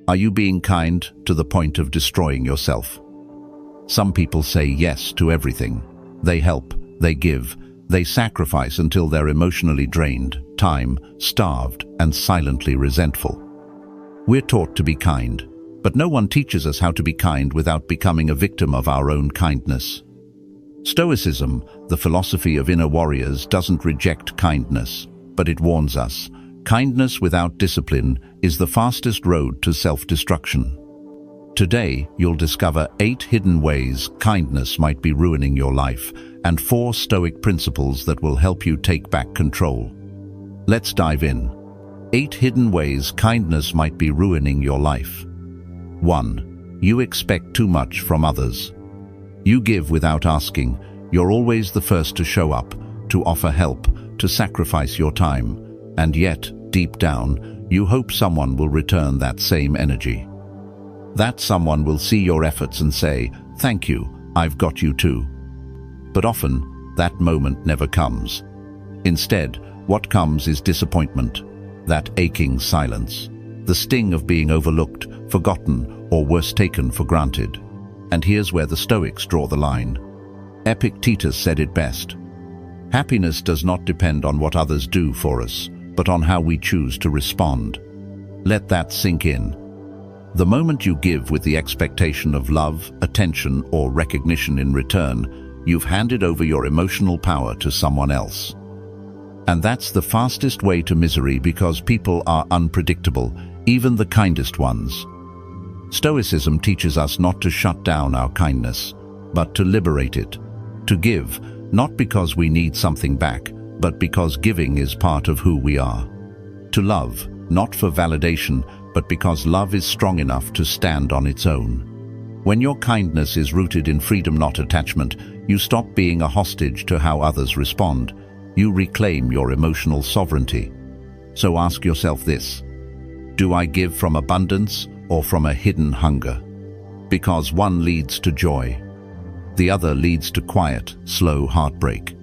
Are you being kind to the point of destroying yourself? Some people say yes to everything. They help, they give, they sacrifice until they're emotionally drained, starved, and silently resentful. We're taught to be kind, but no one teaches us how to be kind without becoming a victim of our own kindness. Stoicism, the philosophy of inner warriors, doesn't reject kindness, but it warns us. Kindness without discipline is the fastest road to self-destruction. Today, you'll discover 8 hidden ways kindness might be ruining your life and 4 Stoic principles that will help you take back control. Let's dive in. 8 hidden ways kindness might be ruining your life. 1. You expect too much from others. You give without asking. You're always the first to show up, to offer help, to sacrifice your time. And yet, deep down, you hope someone will return that same energy. That someone will see your efforts and say, "Thank you, I've got you too." But often, that moment never comes. Instead, what comes is disappointment, that aching silence, the sting of being overlooked, forgotten, or worse, taken for granted. And here's where the Stoics draw the line. Epictetus said it best. Happiness does not depend on what others do for us, but on how we choose to respond. Let that sink in. The moment you give with the expectation of love, attention, or recognition in return, you've handed over your emotional power to someone else. And that's the fastest way to misery, because people are unpredictable, even the kindest ones. Stoicism teaches us not to shut down our kindness, but to liberate it. To give, not because we need something back, but because giving is part of who we are. To love, not for validation, but because love is strong enough to stand on its own. When your kindness is rooted in freedom, not attachment, you stop being a hostage to how others respond. You reclaim your emotional sovereignty. So ask yourself this: do I give from abundance or from a hidden hunger? Because one leads to joy. The other leads to quiet, slow heartbreak.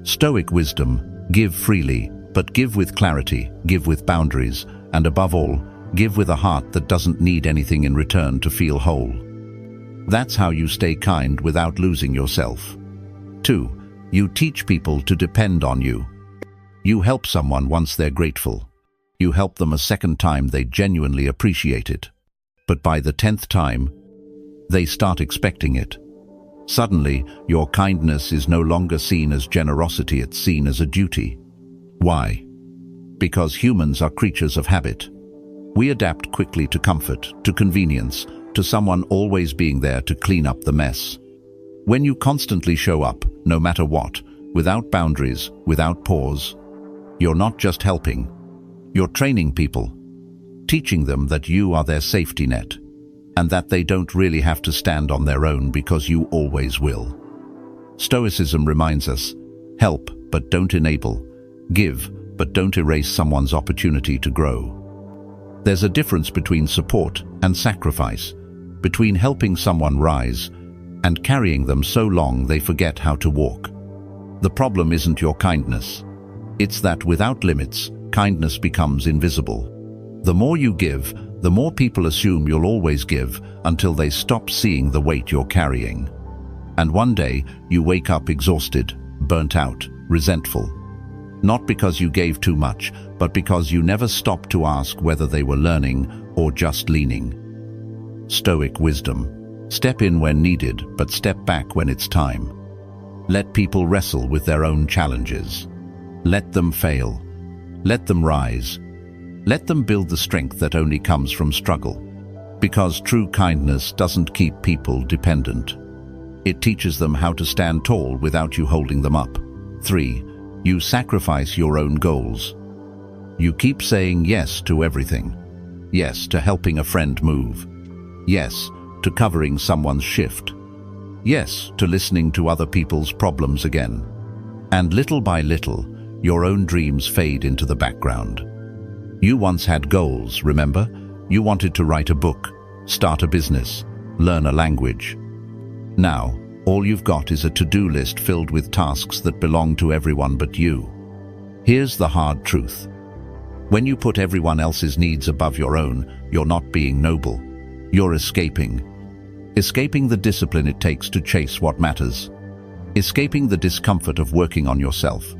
Stoic wisdom: give freely, but give with clarity, give with boundaries, and above all, give with a heart that doesn't need anything in return to feel whole. That's how you stay kind without losing yourself. 2. You teach people to depend on you. You help someone once they're grateful. You help them a second time, they genuinely appreciate it. But by the 10th time, they start expecting it. Suddenly, your kindness is no longer seen as generosity, it's seen as a duty. Why? Because humans are creatures of habit. We adapt quickly to comfort, to convenience, to someone always being there to clean up the mess. When you constantly show up, no matter what, without boundaries, without pause, you're not just helping, you're training people, teaching them that you are their safety net, and that they don't really have to stand on their own because you always will. Stoicism reminds us: help, but don't enable. Give, but don't erase someone's opportunity to grow. There's a difference between support and sacrifice, between helping someone rise and carrying them so long they forget how to walk. The problem isn't your kindness. It's that without limits, kindness becomes invisible. The more you give, the more people assume you'll always give, until they stop seeing the weight you're carrying. And one day, you wake up exhausted, burnt out, resentful. Not because you gave too much, but because you never stopped to ask whether they were learning or just leaning. Stoic wisdom: step in when needed, but step back when it's time. Let people wrestle with their own challenges. Let them fail. Let them rise. Let them build the strength that only comes from struggle. Because true kindness doesn't keep people dependent. It teaches them how to stand tall without you holding them up. 3. You sacrifice your own goals. You keep saying yes to everything. Yes to helping a friend move. Yes to covering someone's shift. Yes to listening to other people's problems again. And little by little, your own dreams fade into the background. You once had goals, remember? You wanted to write a book, start a business, learn a language. Now, all you've got is a to-do list filled with tasks that belong to everyone but you. Here's the hard truth. When you put everyone else's needs above your own, you're not being noble. You're escaping. Escaping the discipline it takes to chase what matters. Escaping the discomfort of working on yourself.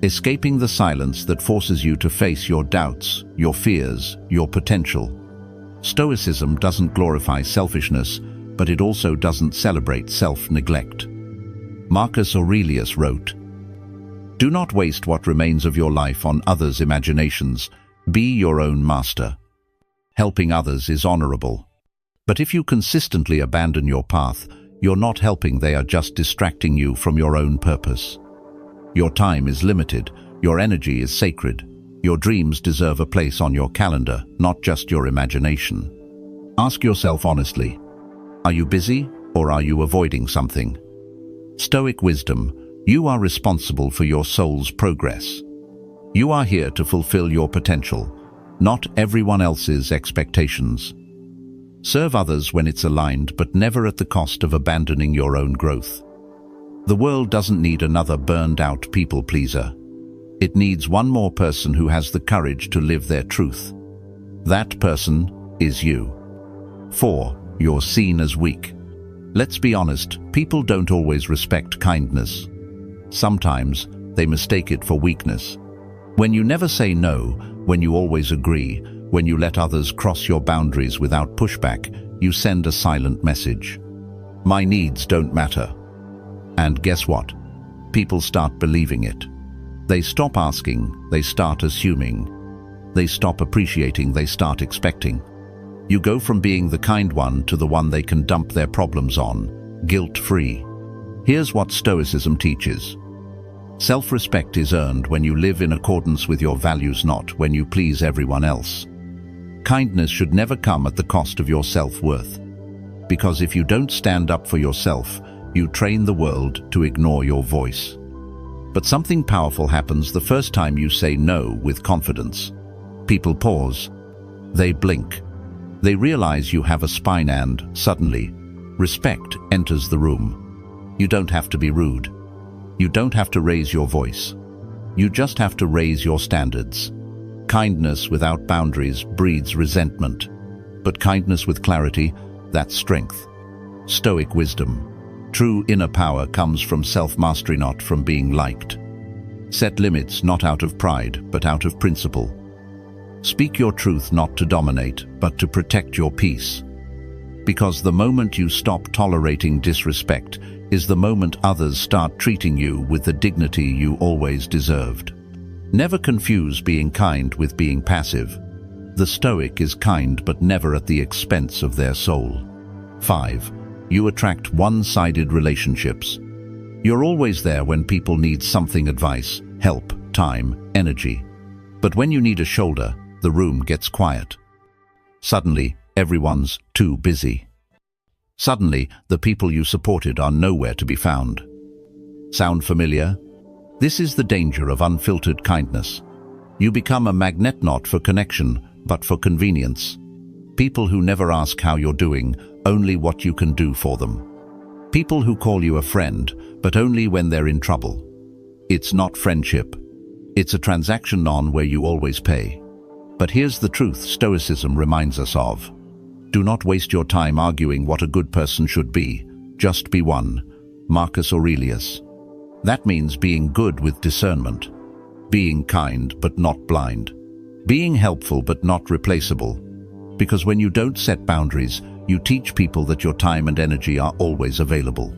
Escaping the silence that forces you to face your doubts, your fears, your potential. Stoicism doesn't glorify selfishness, but it also doesn't celebrate self-neglect. Marcus Aurelius wrote, "Do not waste what remains of your life on others' imaginations. Be your own master." Helping others is honorable. But if you consistently abandon your path, you're not helping, they are just distracting you from your own purpose. Your time is limited, your energy is sacred, your dreams deserve a place on your calendar, not just your imagination. Ask yourself honestly, are you busy or are you avoiding something? Stoic wisdom, you are responsible for your soul's progress. You are here to fulfill your potential, not everyone else's expectations. Serve others when it's aligned, but never at the cost of abandoning your own growth. The world doesn't need another burned-out people-pleaser. It needs one more person who has the courage to live their truth. That person is you. 4. You're seen as weak. Let's be honest, people don't always respect kindness. Sometimes they mistake it for weakness. When you never say no, when you always agree, when you let others cross your boundaries without pushback, you send a silent message. My needs don't matter. And guess what? People start believing it. They stop asking, they start assuming. They stop appreciating, they start expecting. You go from being the kind one to the one they can dump their problems on, guilt-free. Here's what Stoicism teaches. Self-respect is earned when you live in accordance with your values, not when you please everyone else. Kindness should never come at the cost of your self-worth. Because if you don't stand up for yourself, you train the world to ignore your voice. But something powerful happens the first time you say no with confidence. People pause. They blink. They realize you have a spine and, suddenly, respect enters the room. You don't have to be rude. You don't have to raise your voice. You just have to raise your standards. Kindness without boundaries breeds resentment. But kindness with clarity, that's strength. Stoic wisdom. True inner power comes from self-mastery, not from being liked. Set limits not out of pride, but out of principle. Speak your truth not to dominate, but to protect your peace. Because the moment you stop tolerating disrespect is the moment others start treating you with the dignity you always deserved. Never confuse being kind with being passive. The Stoic is kind, but never at the expense of their soul. 5. You attract one-sided relationships. You're always there when people need something: advice, help, time, energy. But when you need a shoulder, the room gets quiet. Suddenly, everyone's too busy. Suddenly, the people you supported are nowhere to be found. Sound familiar? This is the danger of unfiltered kindness. You become a magnet not for connection, but for convenience. People who never ask how you're doing, only what you can do for them. People who call you a friend, but only when they're in trouble. It's not friendship. It's a transaction on where you always pay. But here's the truth Stoicism reminds us of. Do not waste your time arguing what a good person should be. Just be one. Marcus Aurelius. That means being good with discernment. Being kind but not blind. Being helpful but not replaceable. Because when you don't set boundaries, you teach people that your time and energy are always available.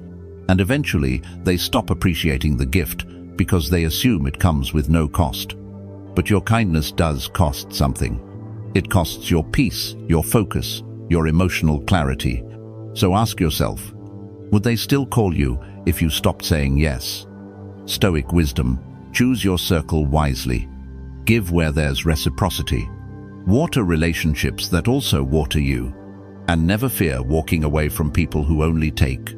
And eventually, they stop appreciating the gift because they assume it comes with no cost. But your kindness does cost something. It costs your peace, your focus, your emotional clarity. So ask yourself, would they still call you if you stopped saying yes? Stoic wisdom, choose your circle wisely. Give where there's reciprocity. Water relationships that also water you. And never fear walking away from people who only take.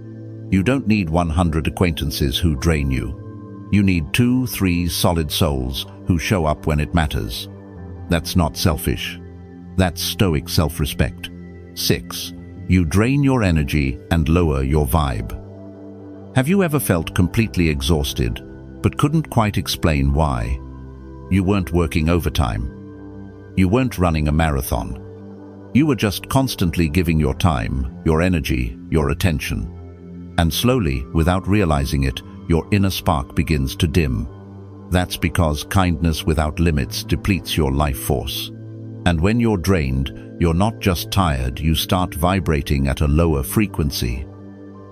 You don't need 100 acquaintances who drain you. You need 2-3 solid souls who show up when it matters. That's not selfish. That's Stoic self-respect. 6. You drain your energy and lower your vibe. Have you ever felt completely exhausted, but couldn't quite explain why? You weren't working overtime. You weren't running a marathon. You were just constantly giving your time, your energy, your attention. And slowly, without realizing it, your inner spark begins to dim. That's because kindness without limits depletes your life force. And when you're drained, you're not just tired, you start vibrating at a lower frequency.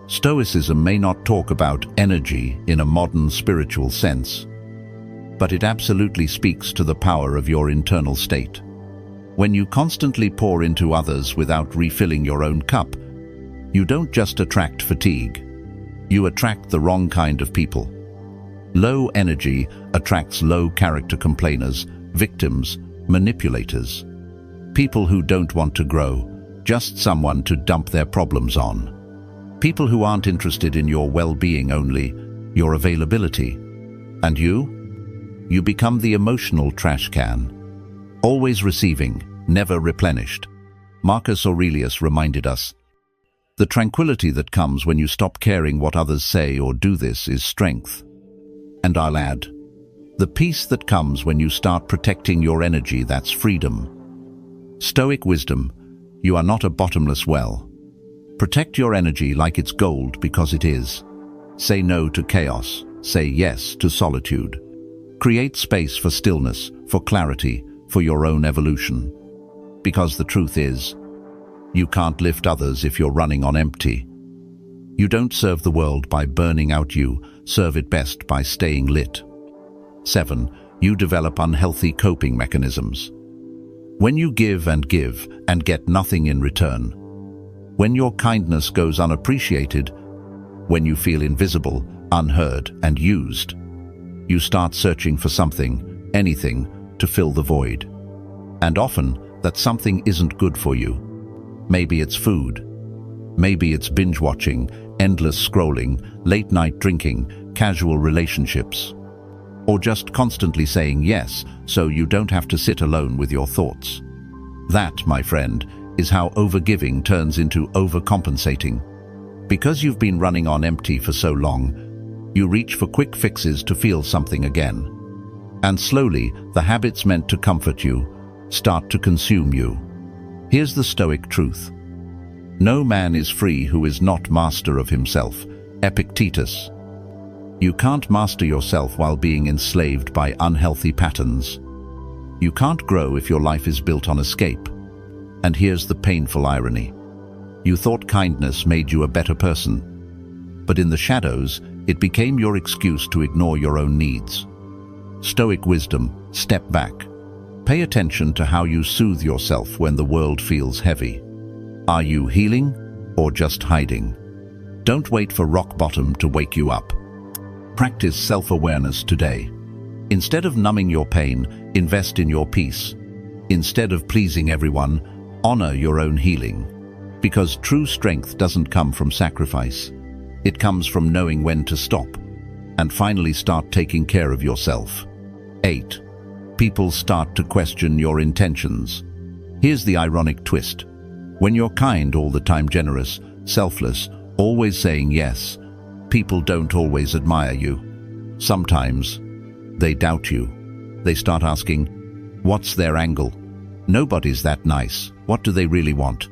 Stoicism may not talk about energy in a modern spiritual sense, but it absolutely speaks to the power of your internal state. When you constantly pour into others without refilling your own cup, you don't just attract fatigue, you attract the wrong kind of people. Low energy attracts low character complainers, victims, manipulators. People who don't want to grow, just someone to dump their problems on. People who aren't interested in your well-being, only your availability. And you become the emotional trash can. Always receiving, never replenished. Marcus Aurelius reminded us, "The tranquility that comes when you stop caring what others say or do this is strength." And I'll add, the peace that comes when you start protecting your energy, that's freedom. Stoic wisdom, you are not a bottomless well. Protect your energy like it's gold, because it is. Say no to chaos, say yes to solitude. Create space for stillness, for clarity, for your own evolution. Because the truth is, you can't lift others if you're running on empty. You don't serve the world by burning out, you serve it best by staying lit. 7. You develop unhealthy coping mechanisms. When you give and get nothing in return, when your kindness goes unappreciated, when you feel invisible, unheard, and used, you start searching for something, anything, to fill the void. And often, that something isn't good for you. Maybe it's food. Maybe it's binge-watching, endless scrolling, late-night drinking, casual relationships. Or just constantly saying yes, so you don't have to sit alone with your thoughts. That, my friend, is how overgiving turns into overcompensating. Because you've been running on empty for so long, you reach for quick fixes to feel something again. And slowly, the habits meant to comfort you start to consume you. Here's the Stoic truth. No man is free who is not master of himself. Epictetus. You can't master yourself while being enslaved by unhealthy patterns. You can't grow if your life is built on escape. And here's the painful irony. You thought kindness made you a better person, but in the shadows, it became your excuse to ignore your own needs. Stoic wisdom, step back. Pay attention to how you soothe yourself when the world feels heavy. Are you healing or just hiding? Don't wait for rock bottom to wake you up. Practice self-awareness today. Instead of numbing your pain, invest in your peace. Instead of pleasing everyone, honor your own healing. Because true strength doesn't come from sacrifice. It comes from knowing when to stop. And finally start taking care of yourself. 8. People start to question your intentions. Here's the ironic twist. When you're kind all the time, generous, selfless, always saying yes, people don't always admire you. Sometimes, they doubt you. They start asking, what's their angle? Nobody's that nice. What do they really want?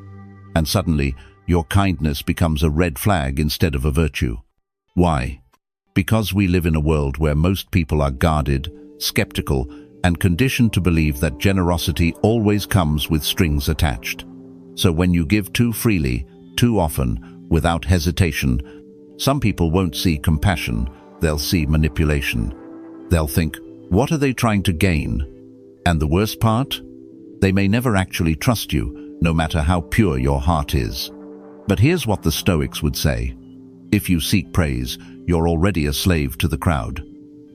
And suddenly, your kindness becomes a red flag instead of a virtue. Why? Because we live in a world where most people are guarded, skeptical, and conditioned to believe that generosity always comes with strings attached. So when you give too freely, too often, without hesitation, some people won't see compassion, they'll see manipulation. They'll think, what are they trying to gain? And the worst part? They may never actually trust you, no matter how pure your heart is. But here's what the Stoics would say. If you seek praise, you're already a slave to the crowd.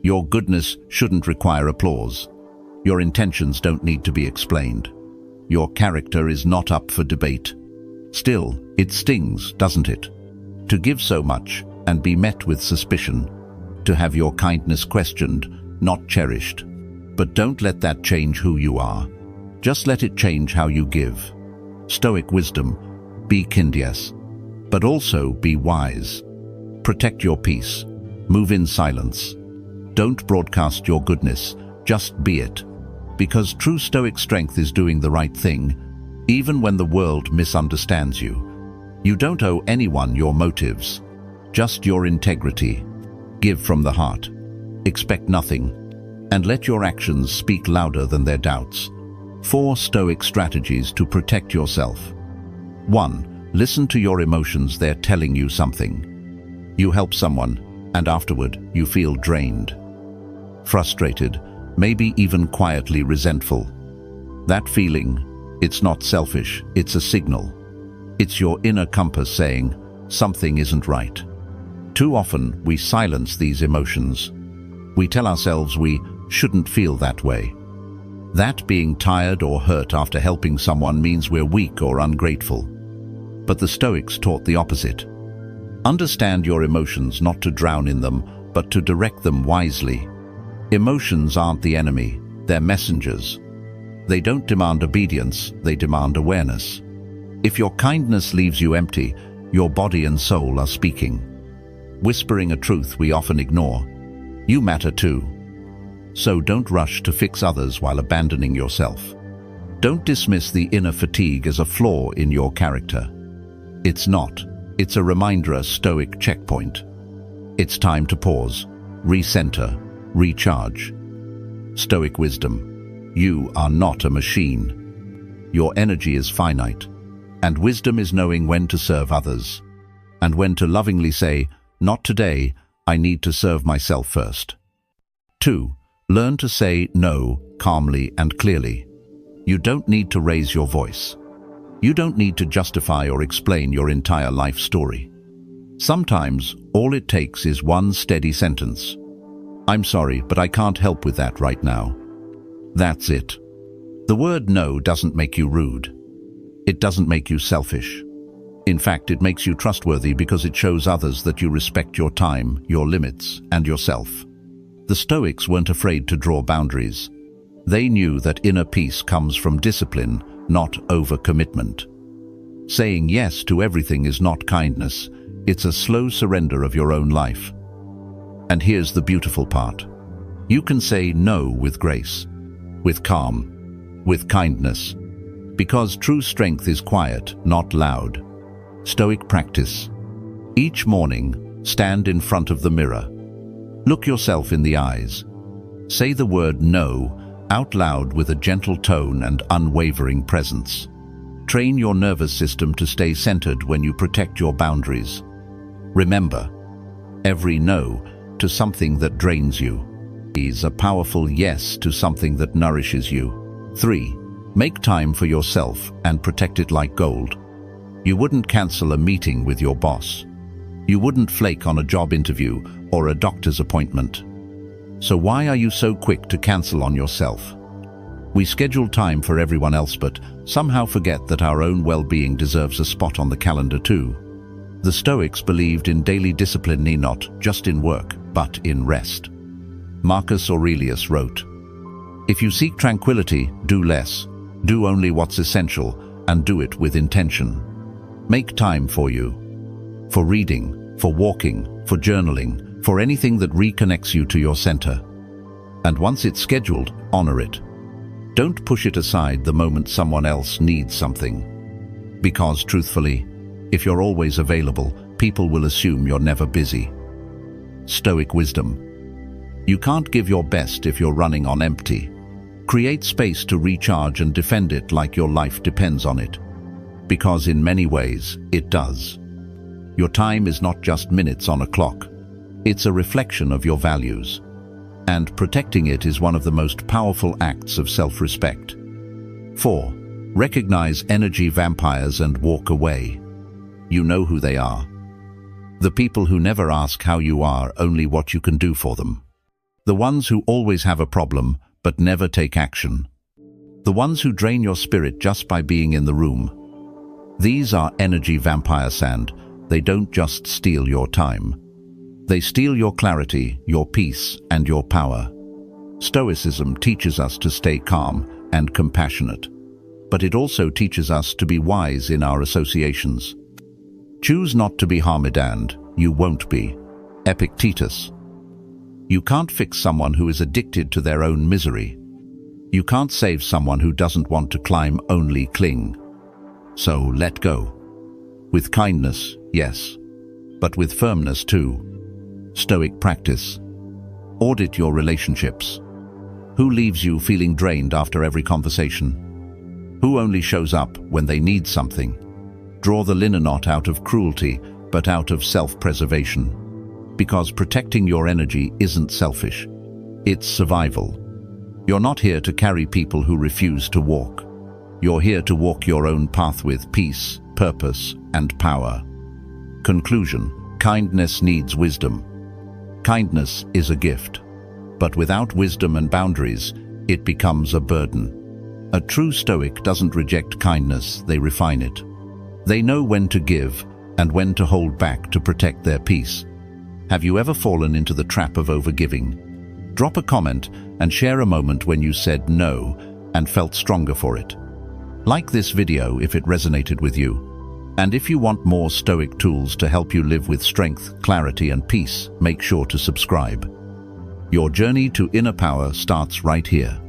Your goodness shouldn't require applause. Your intentions don't need to be explained. Your character is not up for debate. Still, it stings, doesn't it? To give so much and be met with suspicion. To have your kindness questioned, not cherished. But don't let that change who you are. Just let it change how you give. Stoic wisdom, be kind, yes, but also be wise. Protect your peace. Move in silence. Don't broadcast your goodness, just be it. Because true Stoic strength is doing the right thing, even when the world misunderstands you. You don't owe anyone your motives, just your integrity. Give from the heart. Expect nothing, and let your actions speak louder than their doubts. 4 Stoic strategies to protect yourself. 1. Listen to your emotions. They're telling you something. You help someone, and afterward you feel drained, frustrated, maybe even quietly resentful. That feeling, it's not selfish, it's a signal. It's your inner compass saying, something isn't right. Too often, we silence these emotions. We tell ourselves we shouldn't feel that way. That being tired or hurt after helping someone means we're weak or ungrateful. But the Stoics taught the opposite. Understand your emotions not to drown in them, but to direct them wisely. Emotions aren't the enemy, they're messengers. They don't demand obedience, they demand awareness. If your kindness leaves you empty, your body and soul are speaking, whispering a truth we often ignore. You matter too. So don't rush to fix others while abandoning yourself. Don't dismiss the inner fatigue as a flaw in your character. It's not. It's a reminder, a Stoic checkpoint. It's time to pause, recenter, recharge. Stoic wisdom. You are not a machine. Your energy is finite, and wisdom is knowing when to serve others, and when to lovingly say, not today, I need to serve myself first. 2. Learn to say no calmly and clearly. You don't need to raise your voice. You don't need to justify or explain your entire life story. Sometimes, all it takes is one steady sentence. I'm sorry, but I can't help with that right now. That's it. The word no doesn't make you rude. It doesn't make you selfish. In fact, it makes you trustworthy because it shows others that you respect your time, your limits, and yourself. The Stoics weren't afraid to draw boundaries. They knew that inner peace comes from discipline, not overcommitment. Saying yes to everything is not kindness. It's a slow surrender of your own life. And here's the beautiful part. You can say no with grace, with calm, with kindness. Because true strength is quiet, not loud. Stoic practice. Each morning, stand in front of the mirror. Look yourself in the eyes. Say the word no out loud with a gentle tone and unwavering presence. Train your nervous system to stay centered when you protect your boundaries. Remember, every no to something that drains you is a powerful yes to something that nourishes you. 3. Make time for yourself and protect it like gold. You wouldn't cancel a meeting with your boss. You wouldn't flake on a job interview or a doctor's appointment. So why are you so quick to cancel on yourself? We schedule time for everyone else, but somehow forget that our own well-being deserves a spot on the calendar too. The Stoics believed in daily discipline, not just in work, but in rest. Marcus Aurelius wrote, "If you seek tranquility, do less. Do only what's essential, and do it with intention." Make time for you. For reading, for walking, for journaling, for anything that reconnects you to your center. And once it's scheduled, honor it. Don't push it aside the moment someone else needs something. Because, truthfully, if you're always available, people will assume you're never busy. Stoic wisdom. You can't give your best if you're running on empty. Create space to recharge and defend it like your life depends on it. Because in many ways, it does. Your time is not just minutes on a clock. It's a reflection of your values. And protecting it is one of the most powerful acts of self-respect. 4. Recognize energy vampires and walk away. You know who they are. The people who never ask how you are, only what you can do for them. The ones who always have a problem, but never take action. The ones who drain your spirit just by being in the room. These are energy vampires, and they don't just steal your time. They steal your clarity, your peace, and your power. Stoicism teaches us to stay calm and compassionate, but it also teaches us to be wise in our associations. Choose not to be harmed and you won't be. Epictetus. You can't fix someone who is addicted to their own misery. You can't save someone who doesn't want to climb, only cling. So let go. With kindness, yes, but with firmness too. Stoic practice. Audit your relationships. Who leaves you feeling drained after every conversation? Who only shows up when they need something? Draw the linen knot out of cruelty, but out of self-preservation. Because protecting your energy isn't selfish. It's survival. You're not here to carry people who refuse to walk. You're here to walk your own path with peace, purpose, and power. Conclusion: kindness needs wisdom. Kindness is a gift, but without wisdom and boundaries, it becomes a burden. A true Stoic doesn't reject kindness, they refine it. They know when to give and when to hold back to protect their peace. Have you ever fallen into the trap of overgiving? Drop a comment and share a moment when you said no and felt stronger for it. Like this video if it resonated with you. And if you want more Stoic tools to help you live with strength, clarity, and peace, make sure to subscribe. Your journey to inner power starts right here.